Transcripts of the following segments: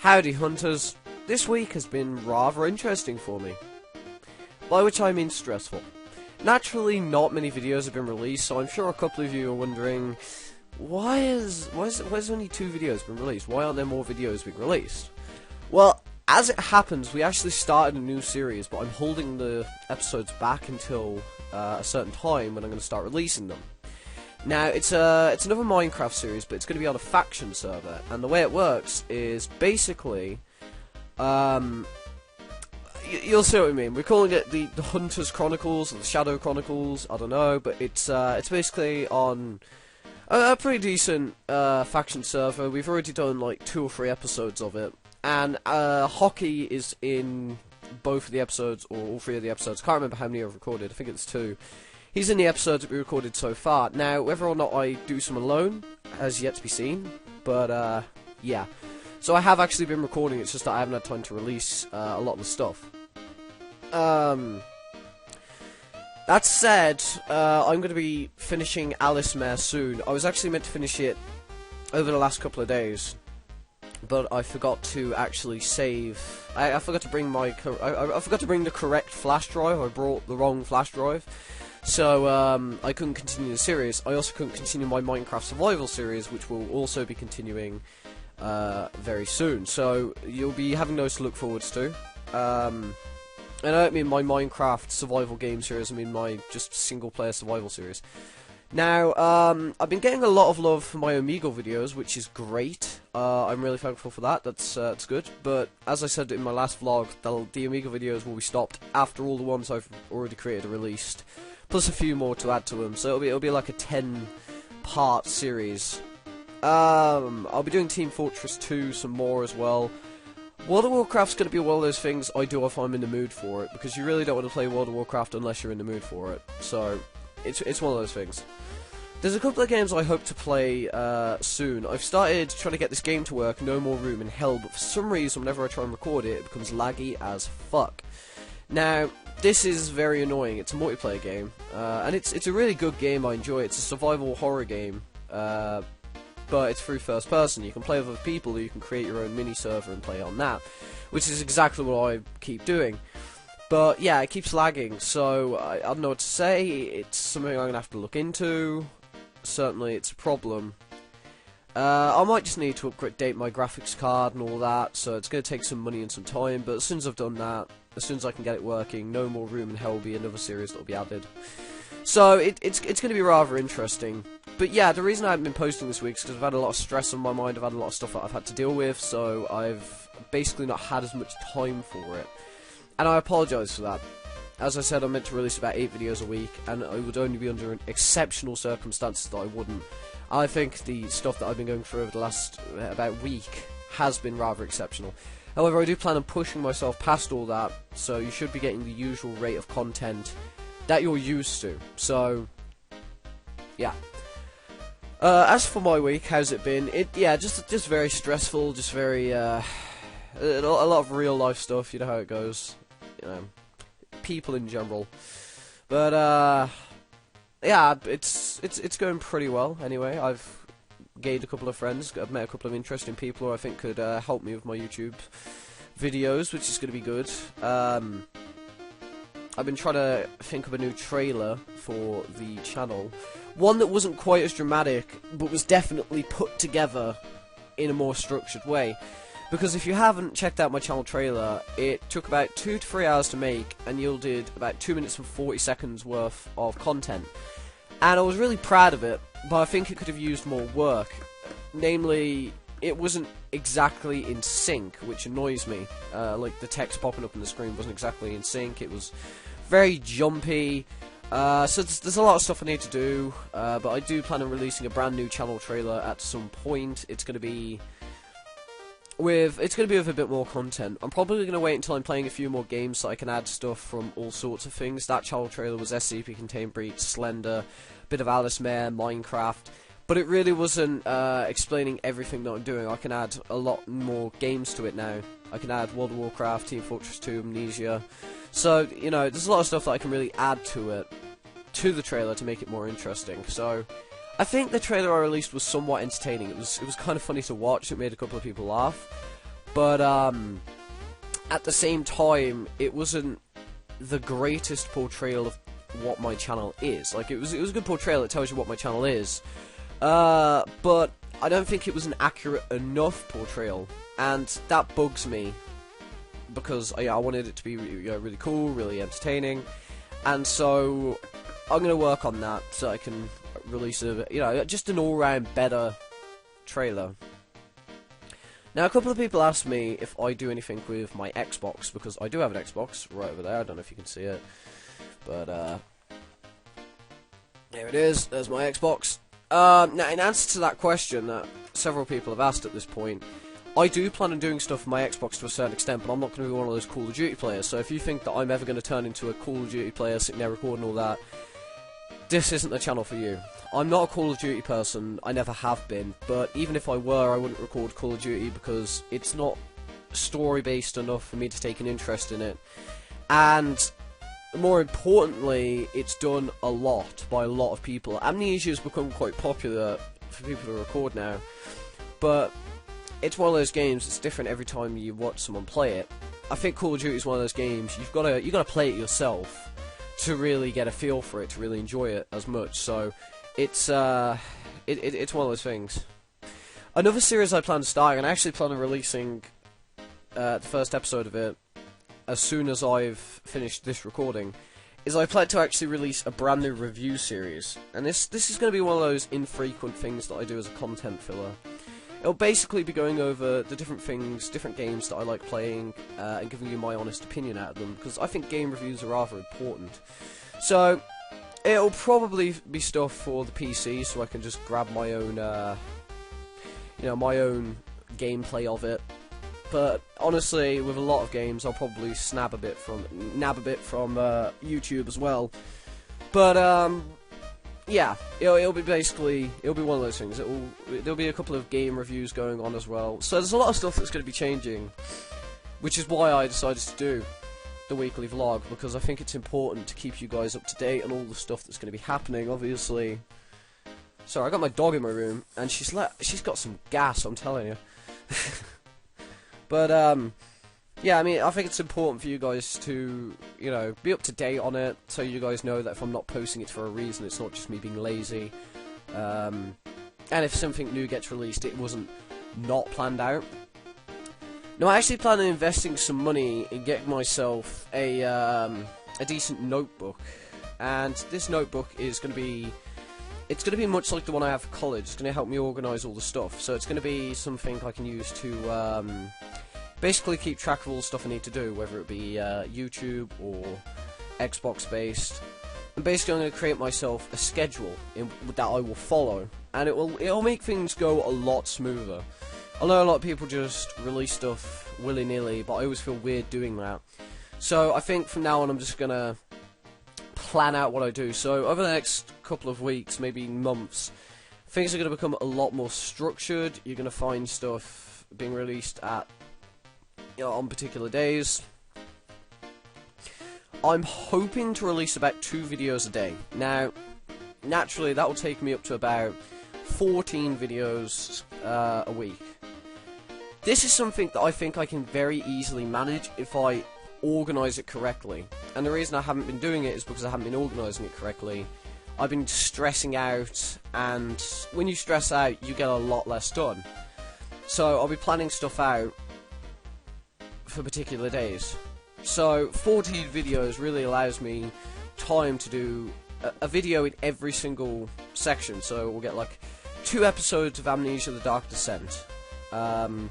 Howdy hunters, this week has been rather interesting for me, by which I mean stressful. Naturally not many videos have been released, so I'm sure a couple of you are wondering, why has only 2 videos been released? Why aren't there more videos being released? Well, as it happens, we actually started a new series, but I'm holding the episodes back until a certain time when I'm going to start releasing them. Now, it's another Minecraft series, but it's going to be on a faction server, and the way it works is basically, you'll see what I mean. We're calling it the Hunters Chronicles, or the Shadow Chronicles, I don't know, but it's basically on a pretty decent faction server. We've already done like 2 or 3 episodes of it, and Hockey is in both of the episodes, or all 3 of the episodes. I can't remember how many I've recorded, I think it's 2. He's in the episodes that we recorded so far. Now, whether or not I do some alone has yet to be seen, but yeah. So I have actually been recording, it's just that I haven't had time to release a lot of the stuff. That said, I'm going to be finishing Alice Mare soon. I was actually meant to finish it over the last couple of days, but I forgot to actually save. I forgot to bring my I forgot to bring the correct flash drive. I brought the wrong flash drive. So, I couldn't continue the series. I also couldn't continue my Minecraft Survival series, which will also be continuing very soon. So, you'll be having those to look forwards to. And I don't mean my Minecraft Survival game series, I mean my just single-player survival series. Now, I've been getting a lot of love for my Omegle videos, which is great. I'm really thankful for that, that's good. But, as I said in my last vlog, the Omegle videos will be stopped after all the ones I've already created are released. Plus a few more to add to them, so it'll be like a 10-part series. I'll be doing Team Fortress 2, some more as well. World of Warcraft's going to be one of those things I do if I'm in the mood for it, because you really don't want to play World of Warcraft unless you're in the mood for it. So, it's one of those things. There's a couple of games I hope to play soon. I've started trying to get this game to work, No More Room in Hell, but for some reason, whenever I try and record it, it becomes laggy as fuck. Now, this is very annoying. It's a multiplayer game, and it's a really good game. I enjoy it. It's a survival horror game, but it's through first person. You can play with other people, or you can create your own mini server and play on that, which is exactly what I keep doing. But yeah, it keeps lagging, so I don't know what to say. It's something I'm gonna have to look into. Certainly, it's a problem. I might just need to update my graphics card and all that, so it's going to take some money and some time, but as soon as I've done that, as soon as I can get it working, No More Room in Hell will be another series that will be added. So, it's going to be rather interesting. But yeah, the reason I haven't been posting this week is because I've had a lot of stress on my mind, I've had a lot of stuff that I've had to deal with, so I've basically not had as much time for it. And I apologise for that. As I said, I meant to release about 8 videos a week, and I would only be under exceptional circumstances that I wouldn't. I think the stuff that I've been going through over the last about week has been rather exceptional. However, I do plan on pushing myself past all that, so you should be getting the usual rate of content that you're used to. So, yeah. As for my week, how's it been? Yeah, just very stressful, just very a lot of real life stuff. You know how it goes. You know, people in general. But yeah, it's going pretty well. Anyway, I've gained a couple of friends. I've met a couple of interesting people who I think could help me with my YouTube videos, which is going to be good. I've been trying to think of a new trailer for the channel. One that wasn't quite as dramatic, but was definitely put together in a more structured way. Because if you haven't checked out my channel trailer, it took about 2 to 3 hours to make and yielded about 2 minutes and 40 seconds worth of content. And I was really proud of it, but I think it could have used more work. Namely, it wasn't exactly in sync, which annoys me. Like, the text popping up on the screen wasn't exactly in sync, it was very jumpy. So there's a lot of stuff I need to do, but I do plan on releasing a brand new channel trailer at some point. It's going to be with a bit more content. I'm probably going to wait until I'm playing a few more games so I can add stuff from all sorts of things. That channel trailer was SCP Contain Breach, Slender, bit of Alice Mare, Minecraft, but it really wasn't explaining everything that I'm doing. I can add a lot more games to it now. I can add World of Warcraft, Team Fortress 2, Amnesia. So, you know, there's a lot of stuff that I can really add to it, to the trailer, to make it more interesting. So, I think the trailer I released was somewhat entertaining. It was kind of funny to watch. It made a couple of people laugh. but at the same time, it wasn't the greatest portrayal of what my channel is. Like, it was a good portrayal. It tells you what my channel is, but I don't think it was an accurate enough portrayal, and that bugs me because I wanted it to be really cool, really entertaining, and so I'm going to work on that so I can release just an all-round better trailer. Now, a couple of people asked me if I do anything with my Xbox, because I do have an Xbox right over there. I don't know if you can see it, but there it is. There's my Xbox. Now, in answer to that question that several people have asked at this point, I do plan on doing stuff with my Xbox to a certain extent, but I'm not going to be one of those Call of Duty players. So if you think that I'm ever going to turn into a Call of Duty player, sitting there recording all that, this isn't the channel for you. I'm not a Call of Duty person, I never have been, but even if I were, I wouldn't record Call of Duty because it's not story-based enough for me to take an interest in it. And more importantly, it's done a lot by a lot of people. Amnesia has become quite popular for people to record now, but it's one of those games that's different every time you watch someone play it. I think Call of Duty is one of those games you gotta play it yourself to really get a feel for it, to really enjoy it as much. So it's it's one of those things. Another series I plan to start, and I actually plan on releasing the first episode of it as soon as I've finished this recording, is I plan to actually release a brand new review series. And this is going to be one of those infrequent things that I do as a content filler. It'll basically be going over the different things, different games that I like playing, and giving you my honest opinion out of them, because I think game reviews are rather important. So, it'll probably be stuff for the PC, so I can just grab my own, my own gameplay of it. But honestly, with a lot of games, I'll probably nab a bit from YouTube as well. But yeah, it'll be one of those things. There'll be a couple of game reviews going on as well. So there's a lot of stuff that's going to be changing, which is why I decided to do the weekly vlog, because I think it's important to keep you guys up to date on all the stuff that's going to be happening. Obviously, sorry, I got my dog in my room, and she's got some gas, I'm telling you. But yeah, I mean, I think it's important for you guys to, be up to date on it, so you guys know that if I'm not posting it for a reason, it's not just me being lazy. And if something new gets released, it wasn't not planned out. Now, I actually plan on investing some money in getting myself a decent notebook, and this notebook is going to be, it's going to be much like the one I have for college. It's going to help me organise all the stuff, so it's going to be something I can use to basically keep track of all the stuff I need to do, whether it be YouTube or Xbox based. And basically, I'm going to create myself a schedule that I will follow, and it'll make things go a lot smoother. I know a lot of people just release stuff willy-nilly, but I always feel weird doing that. So I think from now on, I'm just going to plan out what I do. So over the next couple of weeks, maybe months, things are going to become a lot more structured. You're going to find stuff being released at on particular days. I'm hoping to release about 2 videos a day. Now, naturally, that will take me up to about 14 videos a week. This is something that I think I can very easily manage if I organise it correctly. And the reason I haven't been doing it is because I haven't been organising it correctly. I've been stressing out, and when you stress out, you get a lot less done. So I'll be planning stuff out for particular days. So 14 videos really allows me time to do a video in every single section. So we'll get like 2 episodes of Amnesia: The Dark Descent, 1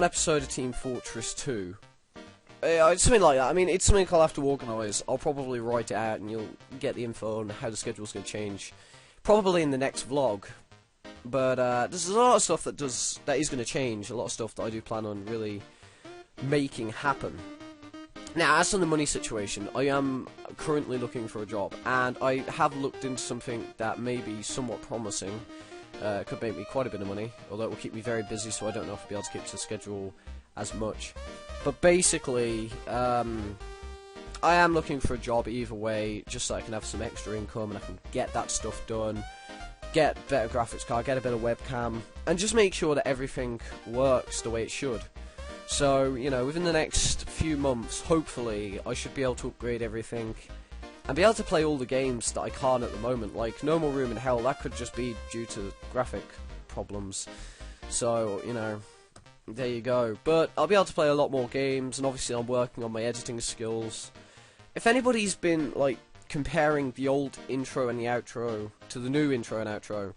episode of Team Fortress 2, something like that. I mean, it's something I'll have to organise. I'll probably write it out, and you'll get the info on how the schedule's going to change, probably in the next vlog. But there's a lot of stuff that is going to change. A lot of stuff that I do plan on really making happen. Now, as for the money situation, I am currently looking for a job, and I have looked into something that may be somewhat promising. It could make me quite a bit of money, although it will keep me very busy, so I don't know if I'll be able to keep to the schedule as much. But basically, I am looking for a job either way, just so I can have some extra income and I can get that stuff done. get a better graphics card, get a better webcam, and just make sure that everything works the way it should. So, you know, within the next few months, hopefully, I should be able to upgrade everything and be able to play all the games that I can't at the moment. Like, No More Room in Hell, that could just be due to graphic problems. So, you know, there you go. But I'll be able to play a lot more games, and obviously I'm working on my editing skills. If anybody's been, like, comparing the old intro and the outro to the new intro and outro,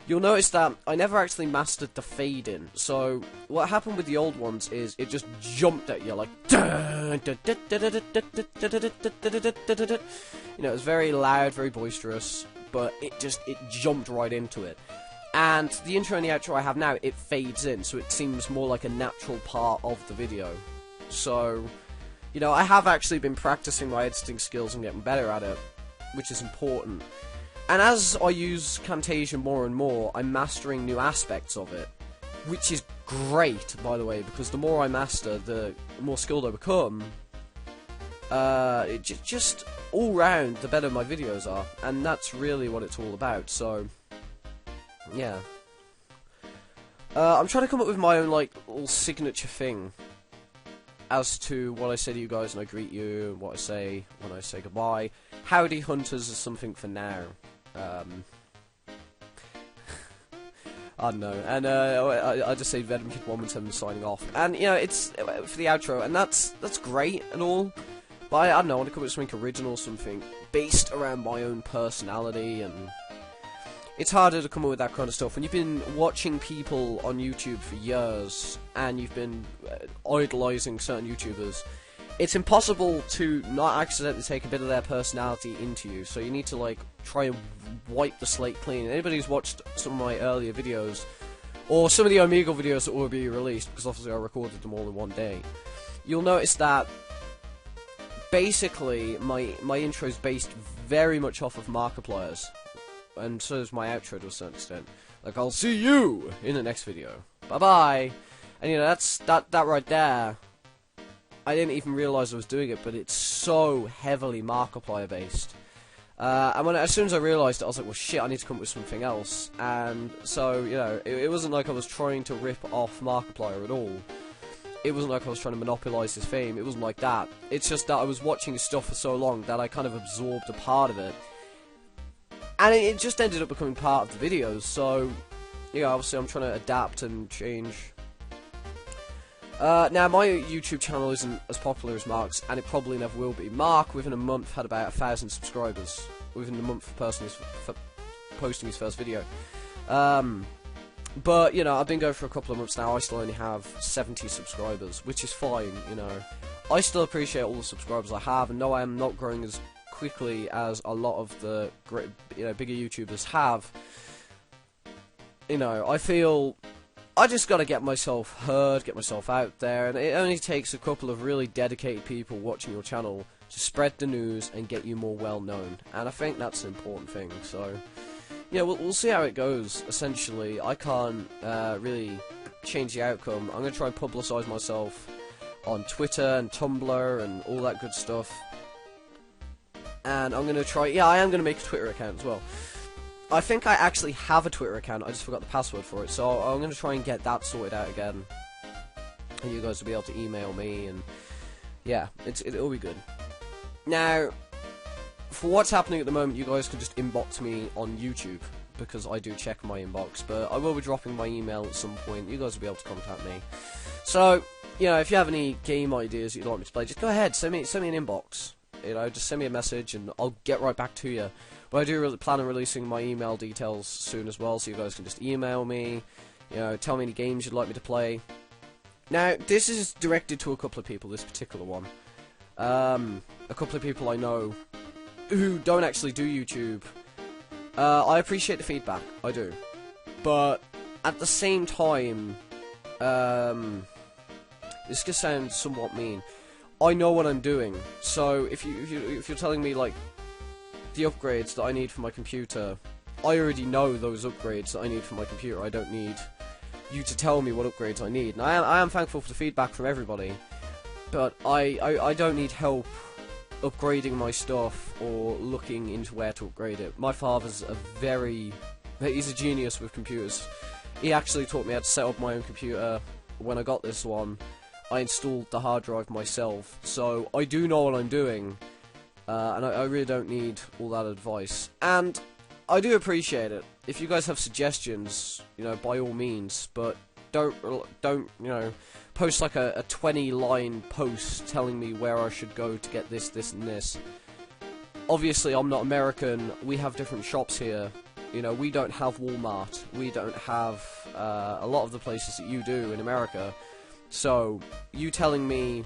you'll notice that I never actually mastered the fade in. So what happened with the old ones is it just jumped at you like, you know, it was very loud, very boisterous, but it jumped right into it. And the intro and the outro I have now, it fades in, so it seems more like a natural part of the video. So, you know, I have actually been practicing my editing skills and getting better at it, which is important. And as I use Camtasia more and more, I'm mastering new aspects of it, which is great, by the way, because the more I master, the more skilled I become. Just all round, the better my videos are, and that's really what it's all about. So, yeah. I'm trying to come up with my own, like, little signature thing as to what I say to you guys when I greet you, what I say when I say goodbye. Howdy Hunters is something for now. I don't know, and I just say Venom Kid 117 signing off, and you know, it's for the outro, and that's great and all, but I don't know, I want to come up with something original, something based around my own personality, and it's harder to come up with that kind of stuff when you've been watching people on YouTube for years, and you've been idolizing certain YouTubers. It's impossible to not accidentally take a bit of their personality into you, so you need to, like, try and wipe the slate clean. Anybody who's watched some of my earlier videos, or some of the Omegle videos that will be released, because obviously I recorded them all in one day, you'll notice that basically my intro is based very much off of Markiplier's, and so is my outro to a certain extent. Like, I'll see you in the next video. Bye-bye! And, you know, that right there, I didn't even realise I was doing it, but it's so heavily Markiplier based. And as soon as I realised it, I was like, well shit, I need to come up with something else. And so, you know, it wasn't like I was trying to rip off Markiplier at all. It wasn't like I was trying to monopolise his fame, it wasn't like that. It's just that I was watching his stuff for so long that I kind of absorbed a part of it. And it just ended up becoming part of the videos, so, you know, obviously I'm trying to adapt and change. Now, my YouTube channel isn't as popular as Mark's, and it probably never will be. Mark, within a month, had about 1,000 subscribers. Within a month for posting his first video. But, you know, I've been going for a couple of months now. I still only have 70 subscribers, which is fine, you know. I still appreciate all the subscribers I have, and no, I am not growing as quickly as a lot of the great, you know, bigger YouTubers have. You know, I feel I just gotta get myself heard, get myself out there, and it only takes a couple of really dedicated people watching your channel to spread the news and get you more well known, and I think that's an important thing. So, yeah, we'll see how it goes. Essentially, I can't really change the outcome. I'm gonna try and publicise myself on Twitter and Tumblr and all that good stuff, and I'm gonna try. Yeah, I am gonna make a Twitter account as well. I think I actually have a Twitter account, I just forgot the password for it, so I'm going to try and get that sorted out again. And you guys will be able to email me, and yeah, it'll be good. Now, for what's happening at the moment, you guys can just inbox me on YouTube, because I do check my inbox, but I will be dropping my email at some point. You guys will be able to contact me. So, you know, if you have any game ideas you'd like me to play, just go ahead, send me an inbox. You know, just send me a message, and I'll get right back to you. But I do plan on releasing my email details soon as well, so you guys can just email me, you know, tell me any games you'd like me to play. Now, this is directed to a couple of people, this particular one. A couple of people I know who don't actually do YouTube. I appreciate the feedback, I do. But at the same time, this could sound somewhat mean. I know what I'm doing, so if you're telling me, like, the upgrades that I need for my computer, I already know those upgrades that I need for my computer. I don't need you to tell me what upgrades I need. And I am thankful for the feedback from everybody, but I don't need help upgrading my stuff or looking into where to upgrade it. My father's a very He's a genius with computers. He actually taught me how to set up my own computer. When I got this one, I installed the hard drive myself, so I do know what I'm doing, and I really don't need all that advice. And I do appreciate it. If you guys have suggestions, you know, by all means, but don't you know, post like a 20-line post telling me where I should go to get this, this, and this. Obviously, I'm not American. We have different shops here. You know, we don't have Walmart. We don't have a lot of the places that you do in America. So, you telling me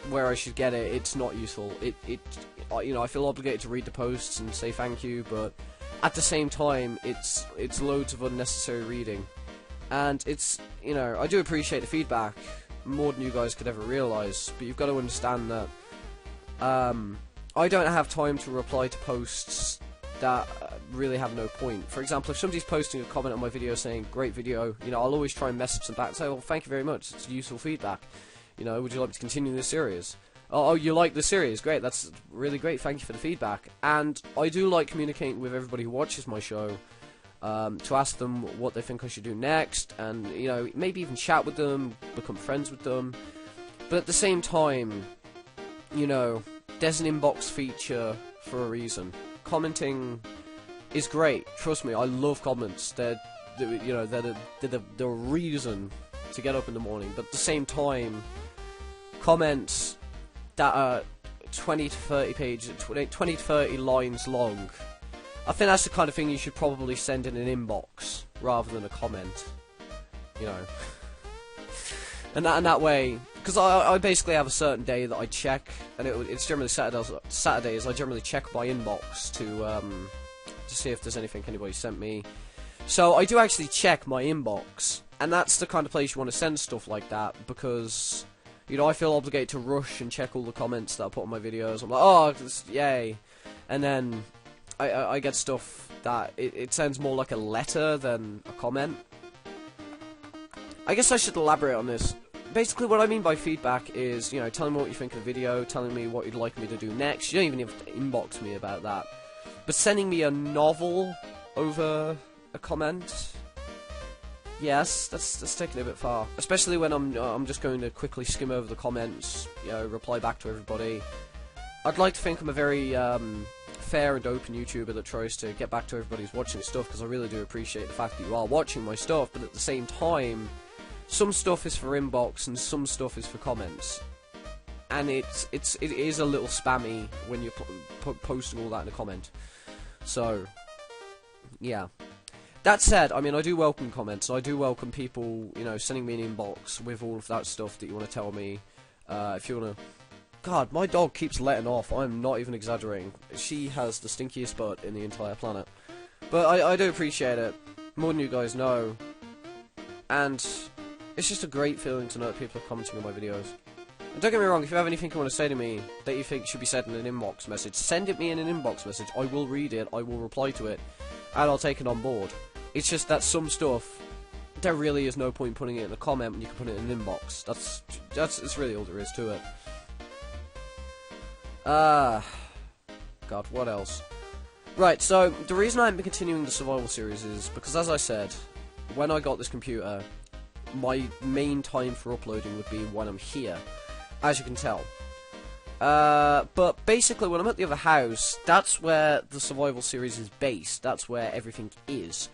where I should get it, it's not useful. You know, I feel obligated to read the posts and say thank you, but at the same time, it's loads of unnecessary reading. And it's, you know, I do appreciate the feedback more than you guys could ever realise, but you've got to understand that I don't have time to reply to posts that really have no point. For example, if somebody's posting a comment on my video saying, great video, you know, I'll always try and message them back and say, well, thank you very much, it's useful feedback. You know, would you like to continue this series? Oh, you like the series? Great, that's really great, thank you for the feedback. And I do like communicating with everybody who watches my show, to ask them what they think I should do next, and, you know, maybe even chat with them, become friends with them. But at the same time, you know, there's an inbox feature for a reason. Commenting is great. Trust me, I love comments. They're the reason to get up in the morning. But at the same time, comments that are 20 to 30 pages, 20 to 30 lines long, I think that's the kind of thing you should probably send in an inbox rather than a comment. You know, and that way. Because I basically have a certain day that I check, and it's generally Saturdays. I generally check my inbox to see if there's anything anybody sent me. So I do actually check my inbox, and that's the kind of place you want to send stuff like that, because, you know, I feel obligated to rush and check all the comments that I put on my videos. I'm like, oh, yay, and then I get stuff that it sounds more like a letter than a comment. I guess I should elaborate on this. Basically, what I mean by feedback is, you know, telling me what you think of the video, telling me what you'd like me to do next. You don't even have to inbox me about that. But sending me a novel over a comment, yes, that's taking it a bit far. Especially when I'm just going to quickly skim over the comments, you know, reply back to everybody. I'd like to think I'm a very fair and open YouTuber that tries to get back to everybody who's watching stuff, because I really do appreciate the fact that you are watching my stuff, but at the same time, some stuff is for inbox and some stuff is for comments, and it is a little spammy when you're posting all that in a comment. So, yeah. That said, I mean, I do welcome comments. I do welcome people, you know, sending me an inbox with all of that stuff that you want to tell me. If you want to... God, my dog keeps letting off. I'm not even exaggerating. She has the stinkiest butt in the entire planet. But I do appreciate it, more than you guys know. And it's just a great feeling to know that people are commenting on my videos. And don't get me wrong, if you have anything you want to say to me that you think should be said in an inbox message, send it me in an inbox message. I will read it, I will reply to it, and I'll take it on board. It's just that some stuff, there really is no point putting it in a comment when you can put it in an inbox. That's really all there is to it. God, what else? Right, so the reason I'm continuing the survival series is because, as I said, when I got this computer, my main time for uploading would be when I'm here, as you can tell. But basically, when I'm at the other house, that's where the survival series is based. That's where everything is.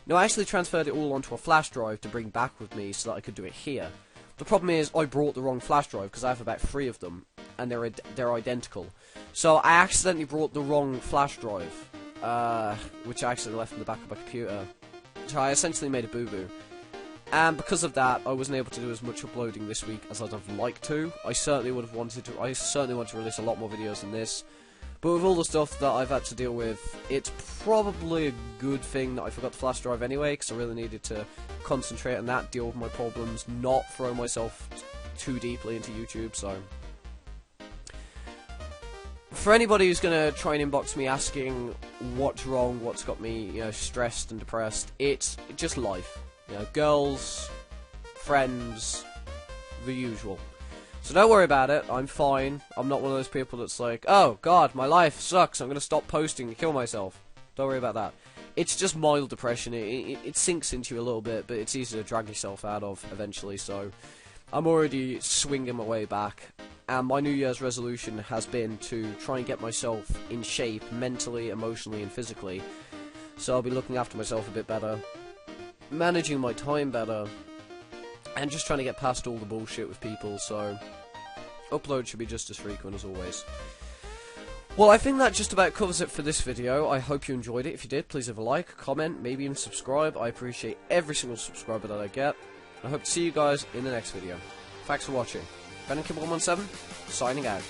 Now, I actually transferred it all onto a flash drive to bring back with me so that I could do it here. The problem is, I brought the wrong flash drive, because I have about 3 of them, and they're identical. So I accidentally brought the wrong flash drive, which I actually left in the back of my computer. So I essentially made a boo-boo. And because of that, I wasn't able to do as much uploading this week as I'd have liked to. I certainly want to release a lot more videos than this. But with all the stuff that I've had to deal with, it's probably a good thing that I forgot the flash drive anyway, because I really needed to concentrate on that, deal with my problems, not throw myself too deeply into YouTube, so... For anybody who's going to try and inbox me asking what's wrong, what's got me, you know, stressed and depressed, it's just life. You know, girls, friends, the usual. So don't worry about it, I'm fine. I'm not one of those people that's like, oh god, my life sucks, I'm going to stop posting and kill myself. Don't worry about that. it's just mild depression. It sinks into you a little bit, but it's easy to drag yourself out of eventually. So I'm already swinging my way back, and my New Year's resolution has been to try and get myself in shape mentally, emotionally, and physically. So I'll be looking after myself a bit better, managing my time better, and just trying to get past all the bullshit with people. So upload should be just as frequent as always. Well, I think that just about covers it for this video. I hope you enjoyed it. If you did, please leave a like, comment, maybe even subscribe. I appreciate every single subscriber that I get. I hope to see you guys in the next video. Thanks for watching. Venom 117, signing out.